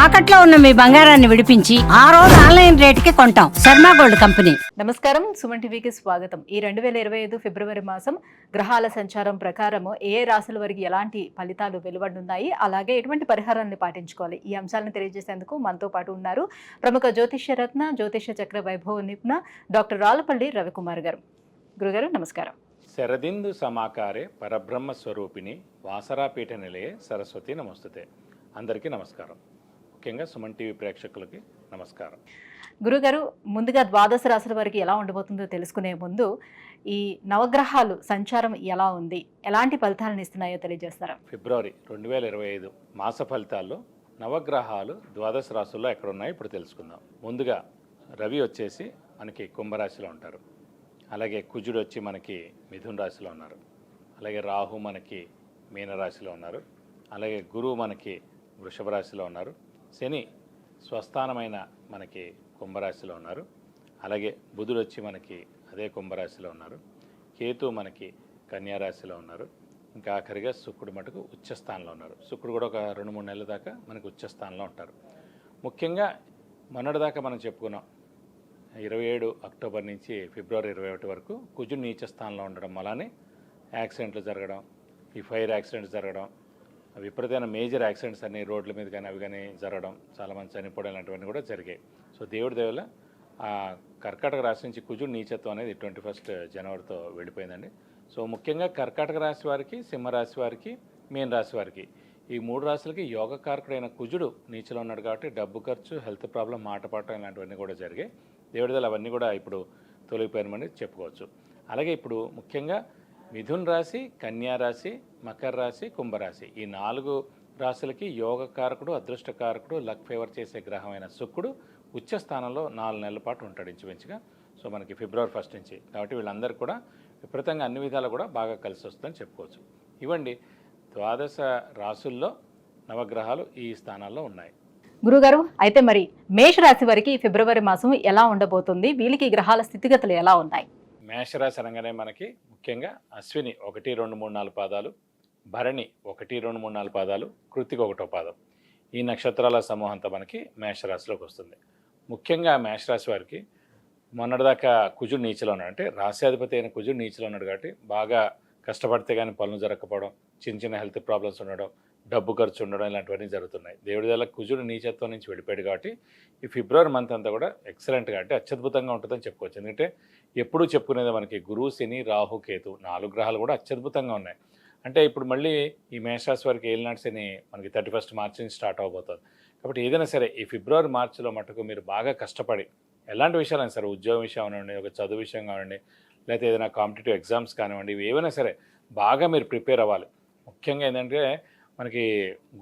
తాకట్లో ఉన్న మీ బంగారాన్ని విడిపించి ఆ రోజు ఆన్లైన్ రేటుకి కొంటాం. Sharma gold company. నమస్కారం, సుమన్ టీవీకి స్వాగతం. ఈ 2025 ఫిబ్రవరి మాసం గ్రహాల సంచారం ప్రకారం ఏ రాశుల వారికి ఎలాంటి ఫలితాలు వెలువడున్నాయి, అలాగే ఎటువంటి పరిహారాన్ని పాటించుకోవాలి, ఈ అంశాలను తెలియజేసేందుకు మనతో పాటు ఉన్నారు ప్రముఖ జ్యోతిష్య రత్న జ్యోతిష్య చక్ర వైభవ నిపుణ డాక్టర్ రాళ్లపల్లి రవికుమార్ గారు. గురుగారు నమస్కారం. శరదిందు సమాకారే పరబ్రహ్మ స్వరూపిణి వాసరాపీఠ నిలయే సరస్వతి నమస్తుతే. అందరికీ నమస్కారం. ముఖ్యంగా సుమన్ టీవీ ప్రేక్షకులకి నమస్కారం. గురుగారు, ముందుగా ద్వాదశ రాశుల వారికి ఎలా ఉండబోతుందో తెలుసుకునే ముందు ఈ నవగ్రహాలు సంచారం ఎలా ఉంది, ఎలాంటి ఫలితాలను ఇస్తున్నాయో తెలియజేస్తారా? ఫిబ్రవరి 2025 మాస ఫలితాల్లో నవగ్రహాలు ద్వాదశ రాశుల్లో ఎక్కడున్నాయో ఇప్పుడు తెలుసుకుందాం. ముందుగా రవి వచ్చేసి మనకి కుంభరాశిలో ఉంటారు. అలాగే కుజుడు వచ్చి మనకి మిథున రాశిలో ఉన్నారు. అలాగే రాహు మనకి మీనరాశిలో ఉన్నారు. అలాగే గురువు మనకి వృషభ రాశిలో ఉన్నారు. శని స్వస్థానమైన మనకి కుంభరాశిలో ఉన్నారు. అలాగే బుధుడు వచ్చి మనకి అదే కుంభరాశిలో ఉన్నారు. కేతు మనకి కన్యారాశిలో ఉన్నారు. ఇంకా ఆఖరిగా శుక్రుడు మటుకు ఉచ్చస్థానంలో ఉన్నారు. శుక్రుడు కూడా ఒక 2-3 నెలల దాకా మనకి ఉచ్చస్థానంలో ఉంటారు. ముఖ్యంగా మొన్నటిదాకా మనం చెప్పుకున్నాం 27 అక్టోబర్ నుంచి ఫిబ్రవరి 21 వరకు కుజుడు నీచ స్థానంలో ఉండడం వల్లనే యాక్సిడెంట్లు జరగడం, ఈ ఫైర్ యాక్సిడెంట్స్ జరగడం, విపరీతమైన మేజర్ యాక్సిడెంట్స్ అన్ని రోడ్ల మీద కానీ అవి కానీ జరగడం, చాలామంది చనిపోవడం లాంటివన్నీ కూడా జరిగాయి. సో దేవుడి దేవల ఆ కర్కాటక రాశి నుంచి కుజుడు నీచత్వం అనేది 21 జనవరితో వెళ్ళిపోయిందండి. సో ముఖ్యంగా కర్కాటక రాశి వారికి, సింహరాశి వారికి, మీన రాశి వారికి ఈ 3 రాశులకి యోగకారకుడైన కుజుడు నీచలో ఉన్నాడు కాబట్టి డబ్బు ఖర్చు, హెల్త్ ప్రాబ్లం, మాట పడటం ఇలాంటివన్నీ కూడా జరిగాయి. దేవుడిదలు అవన్నీ కూడా ఇప్పుడు తొలగిపోయినమని చెప్పుకోవచ్చు. అలాగే ఇప్పుడు ముఖ్యంగా మిథున్ రాశి, కన్యా రాశి, మకర రాశి, కుంభరాశి ఈ 4 రాశులకి యోగకారకుడు, అదృష్టకారకుడు, లక్ ఫేవర్ చేసే గ్రహమైన శుక్రుడు ఉచ్చ స్థానంలో 4 నెలల పాటు ఉంటాడు ఇంచుమించుగా. సో మనకి ఫిబ్రవరి 1 నుంచి. కాబట్టి వీళ్ళందరూ కూడా విపరీతంగా అన్ని విధాలు కూడా బాగా కలిసి వస్తుందని చెప్పుకోవచ్చు. ఇవ్వండి ద్వాదశ రాశుల్లో నవగ్రహాలు ఈ స్థానాల్లో ఉన్నాయి. గురుగారు, అయితే మరి మేషరాశి వారికి ఫిబ్రవరి మాసం ఎలా ఉండబోతుంది, వీళ్ళకి గ్రహాల స్థితిగతులు ఎలా ఉన్నాయి? మేషరాశి అనగానే మనకి ముఖ్యంగా అశ్విని 1, 2, 3, 4 పాదాలు, భరణి 1, 2, 3, 4 పాదాలు, కృత్తిక 1వ పాదం, ఈ నక్షత్రాల సమూహంతో మనకి మేషరాశిలోకి వస్తుంది. ముఖ్యంగా మేషరాశి వారికి మొన్నటిదాకా కుజుడు నీచలో ఉన్నాడు, అంటే రాశ్యాధిపతి అయిన కుజుడు నీచలో ఉన్నాడు కాబట్టి బాగా కష్టపడితే కానీ పనులు జరగకపోవడం, చిన్న చిన్న హెల్త్ ప్రాబ్లమ్స్ ఉండడం, డబ్బు ఖర్చు ఉండడం ఇలాంటివన్నీ జరుగుతున్నాయి. దేవుడి వల్ల కుజుడు నీచత్వం నుంచి వెళ్ళిపోయాడు కాబట్టి ఈ ఫిబ్రవరి మంత్ అంతా కూడా ఎక్సలెంట్గా అంటే అత్యద్భుతంగా ఉంటుందని చెప్పుకోవచ్చు. ఎందుకంటే ఎప్పుడూ చెప్పుకునేది మనకి గురువు, శని, రాహు, కేతు 4 గ్రహాలు కూడా అత్యద్భుతంగా ఉన్నాయి. అంటే ఇప్పుడు మళ్ళీ ఈ మేషరాశి వారికి ఏలినాటి శని మనకి 31 మార్చి నుంచి స్టార్ట్ అవబోతుంది. కాబట్టి ఏదైనా సరే ఈ ఫిబ్రవరి మార్చిలో మటుకు మీరు బాగా కష్టపడి ఎలాంటి విషయాలైనా సరే, ఉద్యోగం విషయం కానివ్వండి, ఒక చదువు విషయం కానివ్వండి, లేకపోతే ఏదైనా కాంపిటేటివ్ ఎగ్జామ్స్ కానివ్వండి, ఇవి ఏవైనా సరే బాగా మీరు ప్రిపేర్ అవ్వాలి. ముఖ్యంగా ఏంటంటే మనకి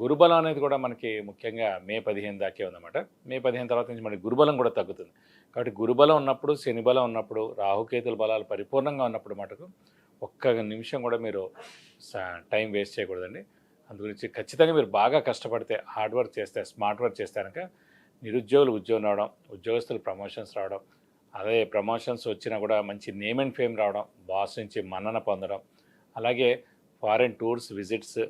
గురుబలం అనేది కూడా మనకి ముఖ్యంగా మే 15 దాకే ఉందన్నమాట. మే 15 తర్వాత నుంచి మనకి గురుబలం కూడా తగ్గుతుంది. కాబట్టి గురుబలం ఉన్నప్పుడు, శని బలం ఉన్నప్పుడు, రాహుకేతుల బలాలు పరిపూర్ణంగా ఉన్నప్పుడు మటుకు ఒక్క నిమిషం కూడా మీరు టైం వేస్ట్ చేయకూడదండి. అందుగురించి ఖచ్చితంగా మీరు బాగా కష్టపడితే, హార్డ్ వర్క్ చేస్తే, స్మార్ట్ వర్క్ చేస్తే కనుక నిరుద్యోగులు ఉద్యోగం రావడం, ఉద్యోగస్తులు ప్రమోషన్స్ రావడం, అదే ప్రమోషన్స్ వచ్చినా కూడా మంచి నేమ్ అండ్ ఫేమ్ రావడం, బాస్ నుంచి మన్నన పొందడం, అలాగే ఫారెన్ టూర్స్, విజిట్స్,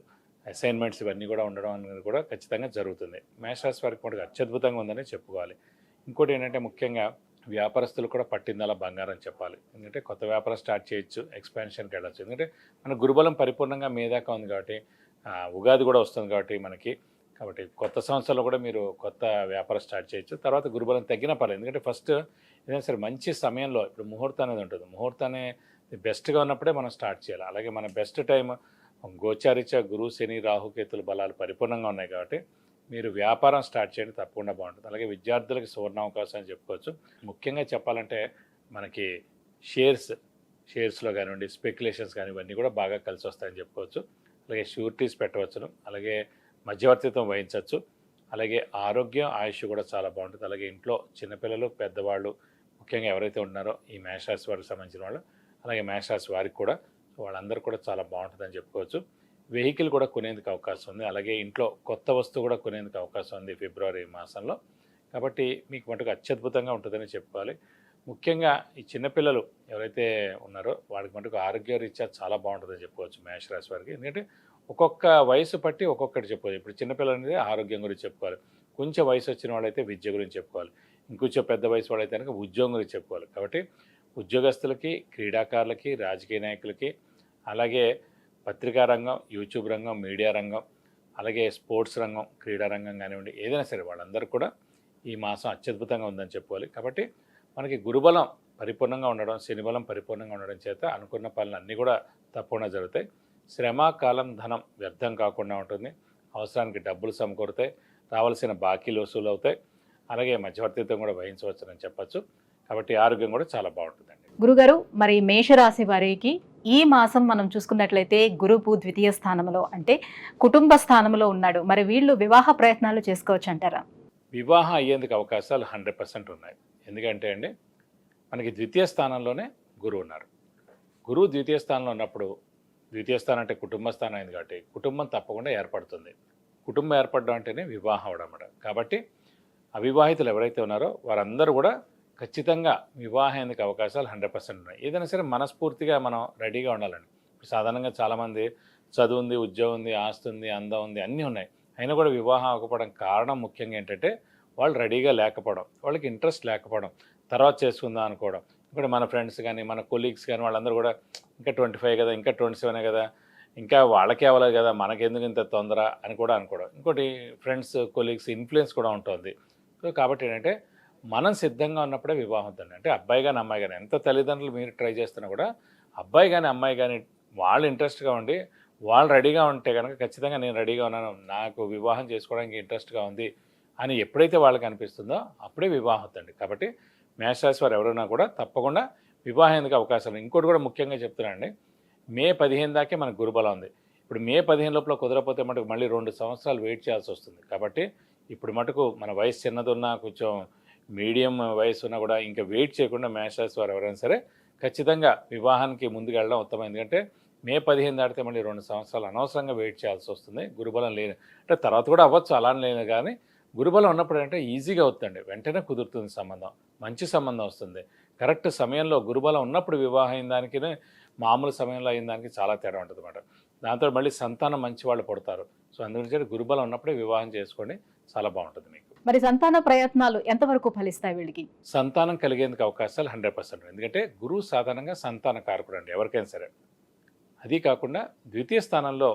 అసైన్మెంట్స్ ఇవన్నీ కూడా ఉండడం అనేది కూడా ఖచ్చితంగా జరుగుతుంది. మేషరాశి వారికి మటుకు అత్యద్భుతంగా ఉందని చెప్పుకోవాలి. ఇంకోటి ఏంటంటే ముఖ్యంగా వ్యాపారస్తులు కూడా పట్టిందలా బంగారం చెప్పాలి. ఎందుకంటే కొత్త వ్యాపారం స్టార్ట్ చేయొచ్చు, ఎక్స్పాన్షన్కి వెళ్ళచ్చు. ఎందుకంటే మన గురుబలం పరిపూర్ణంగా మీదాకా ఉంది కాబట్టి, ఉగాది కూడా వస్తుంది కాబట్టి మనకి, కాబట్టి కొత్త సంవత్సరంలో కూడా మీరు కొత్త వ్యాపారం స్టార్ట్ చేయొచ్చు. తర్వాత గురుబలం తగ్గినా పర్లేదు. ఎందుకంటే ఫస్ట్ ఏదైనా సరే మంచి సమయంలో ఇప్పుడు ముహూర్తం అనేది ఉంటుంది. ముహూర్తాన్ని బెస్ట్గా ఉన్నప్పుడే మనం స్టార్ట్ చేయాలి. అలాగే మన బెస్ట్ టైం గోచారీత్యా గురు, శని, రాహుకేతుల బలాలు పరిపూర్ణంగా ఉన్నాయి కాబట్టి మీరు వ్యాపారం స్టార్ట్ చేయండి, తప్పకుండా బాగుంటుంది. అలాగే విద్యార్థులకి సువర్ణావకాశం అని చెప్పుకోవచ్చు. ముఖ్యంగా చెప్పాలంటే మనకి షేర్స్లో కానివ్వండి, స్పెక్యులేషన్స్ కానీ ఇవన్నీ కూడా బాగా కలిసి వస్తాయని చెప్పుకోవచ్చు. అలాగే షూరిటీస్ పెట్టవచ్చును, అలాగే మధ్యవర్తిత్వం వహించవచ్చు. అలాగే ఆరోగ్యం, ఆయుష్ కూడా చాలా బాగుంటుంది. అలాగే ఇంట్లో చిన్నపిల్లలు, పెద్దవాళ్ళు ముఖ్యంగా ఎవరైతే ఉన్నారో ఈ మేషరాశి వారికి సంబంధించిన వాళ్ళు, అలాగే మేషరాశి వారికి కూడా వాళ్ళందరూ కూడా చాలా బాగుంటుందని చెప్పుకోవచ్చు. వెహికల్ కూడా కొనేందుకు అవకాశం ఉంది. అలాగే ఇంట్లో కొత్త వస్తువు కూడా కొనేందుకు అవకాశం ఉంది ఫిబ్రవరి మాసంలో. కాబట్టి మీకు మటుకు అత్యద్భుతంగా ఉంటుందని చెప్పుకోవాలి. ముఖ్యంగా ఈ చిన్నపిల్లలు ఎవరైతే ఉన్నారో వాళ్ళకి మటుకు ఆరోగ్య రీత్యా చాలా బాగుంటుందని చెప్పుకోవచ్చు మేషరాశి వారికి. ఎందుకంటే ఒక్కొక్క వయసు పట్టి ఒక్కొక్కటి చెప్పుకోవచ్చు. ఇప్పుడు చిన్నపిల్లలు అనేది ఆరోగ్యం గురించి చెప్పుకోవాలి. కొంచెం వయసు వచ్చిన వాళ్ళైతే విద్య గురించి చెప్పుకోవాలి, ఇంకొంచెం పెద్ద వయసు వాళ్ళైతే కనుక ఉద్యోగం గురించి చెప్పుకోవాలి. కాబట్టి ఉద్యోగస్తులకి, క్రీడాకారులకి, రాజకీయ నాయకులకి, అలాగే పత్రికా రంగం, యూట్యూబ్ రంగం, మీడియా రంగం, అలాగే స్పోర్ట్స్ రంగం, క్రీడా రంగం కానివ్వండి, ఏదైనా సరే వాళ్ళందరూ కూడా ఈ మాసం అత్యద్భుతంగా ఉందని చెప్పుకోవాలి. కాబట్టి మనకి గురుబలం పరిపూర్ణంగా ఉండడం, శనిబలం పరిపూర్ణంగా ఉండడం చేత అనుకున్న పనులు అన్నీ కూడా తప్పకుండా జరుగుతాయి. శ్రమ, కాలం, ధనం వ్యర్థం కాకుండా ఉంటుంది. అవసరానికి డబ్బులు సమకూరుతాయి, రావాల్సిన బాకీలు వసూలు అవుతాయి, అలాగే మధ్యవర్తిత్వం కూడా వహించవచ్చునని చెప్పచ్చు. కాబట్టి ఆరోగ్యం కూడా చాలా బాగుంటుందండి. గురుగారు, మరి మేషరాశి వారికి ఈ మాసం మనం చూసుకున్నట్లయితే గురువు ద్వితీయ స్థానంలో అంటే కుటుంబ స్థానంలో ఉన్నాడు. మరి వీళ్ళు వివాహ ప్రయత్నాలు చేసుకోవచ్చు అంటారా? వివాహం అయ్యేందుకు అవకాశాలు 100% ఉన్నాయి. ఎందుకంటే అండి మనకి ద్వితీయ స్థానంలోనే గురువు ఉన్నారు. గురువు ద్వితీయ స్థానంలో ఉన్నప్పుడు, ద్వితీయ స్థానం అంటే కుటుంబ స్థానం అయింది కాబట్టి కుటుంబం తప్పకుండా ఏర్పడుతుంది. కుటుంబం ఏర్పడడం అంటేనే వివాహం అవడం అన్నమాట. కాబట్టి అవివాహితులు ఎవరైతే ఉన్నారో వారందరూ కూడా ఖచ్చితంగా వివాహం అయ్యేందుకు అవకాశాలు 100% ఉన్నాయి. ఏదైనా సరే మనస్ఫూర్తిగా మనం రెడీగా ఉండాలండి. సాధారణంగా చాలామంది చదువు ఉంది, ఉద్యోగం ఉంది, ఆస్తి ఉంది, అందం ఉంది, అన్నీ ఉన్నాయి, అయినా కూడా వివాహం అవ్వకపోవడం కారణం ముఖ్యంగా ఏంటంటే వాళ్ళు రెడీగా లేకపోవడం, వాళ్ళకి ఇంట్రెస్ట్ లేకపోవడం, తర్వాత చేసుకుందాం అనుకోవడం. ఇప్పుడు మన ఫ్రెండ్స్ కానీ మన కొలీగ్స్ కానీ వాళ్ళందరూ కూడా ఇంకా 25 కదా, ఇంకా 27 కదా, ఇంకా వాళ్ళకే అవ్వలేదు కదా, మనకెందుకు ఇంత తొందర అని కూడా అనుకోవడం. ఇంకోటి ఫ్రెండ్స్, కొలీగ్స్ ఇన్ఫ్లుయెన్స్ కూడా ఉంటుంది. సో కాబట్టి ఏంటంటే మనం సిద్ధంగా ఉన్నప్పుడే వివాహం అవుతుంది. అంటే అబ్బాయి కానీ అమ్మాయి కానీ ఎంత తల్లిదండ్రులు మీరు ట్రై చేస్తున్నా కూడా అబ్బాయి కానీ అమ్మాయి కానీ వాళ్ళు ఇంట్రెస్ట్గా ఉండి వాళ్ళు రెడీగా ఉంటే కనుక ఖచ్చితంగా నేను రెడీగా ఉన్నాను, నాకు వివాహం చేసుకోవడానికి ఇంట్రెస్ట్గా ఉంది అని ఎప్పుడైతే వాళ్ళకి అనిపిస్తుందో అప్పుడే వివాహం అవుతుంది. కాబట్టి మేషరాశి వారు ఎవరైనా కూడా తప్పకుండా వివాహం ఎందుకు అవకాశాలు. ఇంకోటి కూడా ముఖ్యంగా చెప్తున్నానండి, మే 15 దాకే మనకు గురుబలం ఉంది. ఇప్పుడు మే 15 లోపల కుదరపోతే మటుకు మళ్ళీ 2 సంవత్సరాలు వెయిట్ చేయాల్సి వస్తుంది. కాబట్టి ఇప్పుడు మటుకు మన వయసు చిన్నదున్నా, కొంచెం మీడియం వయసు ఉన్నా కూడా ఇంకా వెయిట్ చేయకుండా మేషరాశి వారు ఎవరైనా సరే ఖచ్చితంగా వివాహానికి ముందుకు వెళ్ళడం ఉత్తమం. ఎందుకంటే మే 15 దాటితే మళ్ళీ 2 సంవత్సరాలు అనవసరంగా వెయిట్ చేయాల్సి వస్తుంది. గురుబలం లేని అంటే తర్వాత కూడా అవ్వచ్చు, అలా లేదు, కానీ గురుబలం ఉన్నప్పుడు అంటే ఈజీగా అవుతుందండి, వెంటనే కుదురుతుంది సంబంధం, మంచి సంబంధం వస్తుంది. కరెక్ట్ సమయంలో గురుబలం ఉన్నప్పుడు వివాహం అయిన దానికి మామూలు సమయంలో అయిన దానికి చాలా తేడా ఉంటుంది అన్నమాట. దాంతో మళ్ళీ సంతానం మంచి వాళ్ళు పుడతారు. సో అందుగురించి గురుబలం ఉన్నప్పుడే వివాహం చేసుకోండి, చాలా బాగుంటుంది మీకు. మరి సంతాన ప్రయత్నాలు ఎంతవరకు ఫలిస్తాయి వీళ్ళకి? సంతానం కలిగేందుకు అవకాశాలు 100%. ఎందుకంటే గురువు సాధారణంగా సంతాన కారకుడు అండి ఎవరికైనా సరే. అది కాకుండా ద్వితీయ స్థానంలో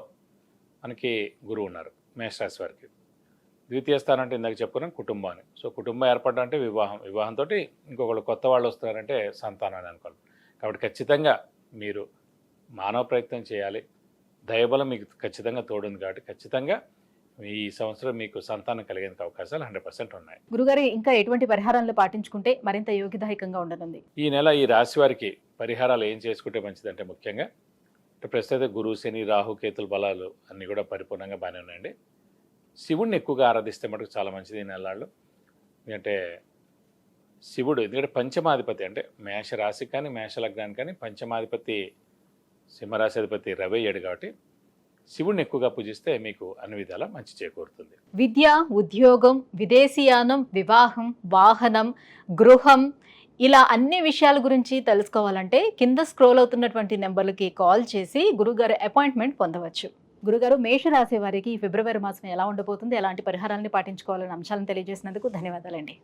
మనకి గురువు ఉన్నారు మేషరాశి వారికి. ద్వితీయ స్థానం అంటే ఇందాక చెప్పుకున్నాం కుటుంబాన్ని. సో కుటుంబం ఏర్పడడం అంటే వివాహం, వివాహంతో ఇంకొకళ్ళు కొత్త వాళ్ళు వస్తున్నారంటే సంతానాన్ని అనుకోవాలి. కాబట్టి ఖచ్చితంగా మీరు మానవ ప్రయత్నం చేయాలి. దైవబలం మీకు ఖచ్చితంగా తోడుంది కాబట్టి ఖచ్చితంగా ఈ సంవత్సరం మీకు సంతానం కలిగేందుకు అవకాశాలు 100% ఉన్నాయి. గురుగారు, ఇంకా ఎటువంటి పరిహారాలు పాటించుకుంటే మరింత యోగ్యదాయకంగా ఉండనుంది? ఈ నెల ఈ రాశి వారికి పరిహారాలు ఏం చేసుకుంటే మంచిదంటే ముఖ్యంగా ప్రస్తుతం గురువు, శని, రాహు, కేతుల బలాలు అన్నీ కూడా పరిపూర్ణంగా బాగానే ఉన్నాయండి. శివుడిని ఎక్కువగా ఆరాధిస్తే మటుకు చాలా మంచిది ఈ నెలల్లో. ఎందుకంటే శివుడు ఎందుకంటే పంచమాధిపతి, అంటే మేష రాశికి కానీ మేష లగ్నానికి కానీ పంచమాధిపతి సింహరాశి అధిపతి రవి అయ్యాడు. కాబట్టి శివుడిని ఎక్కువగా పూజిస్తే మీకు అన్ని విధాలా మంచి చేకూరుతుంది. విద్య, ఉద్యోగం, విదేశీయానం, వివాహం, వాహనం, గృహం, ఇలా అన్ని విషయాల గురించి తెలుసుకోవాలంటే కింద స్క్రోల్ అవుతున్నటువంటి నెంబర్లకి కాల్ చేసి గురుగారు అపాయింట్మెంట్ పొందవచ్చు. గురుగారు, మేషరాశి వారికి ఫిబ్రవరి మాసం ఎలా ఉండబోతుంది, ఎలాంటి పరిహారాన్ని పాటించుకోవాలనే అంశాలను తెలియజేసినందుకు ధన్యవాదాలండి.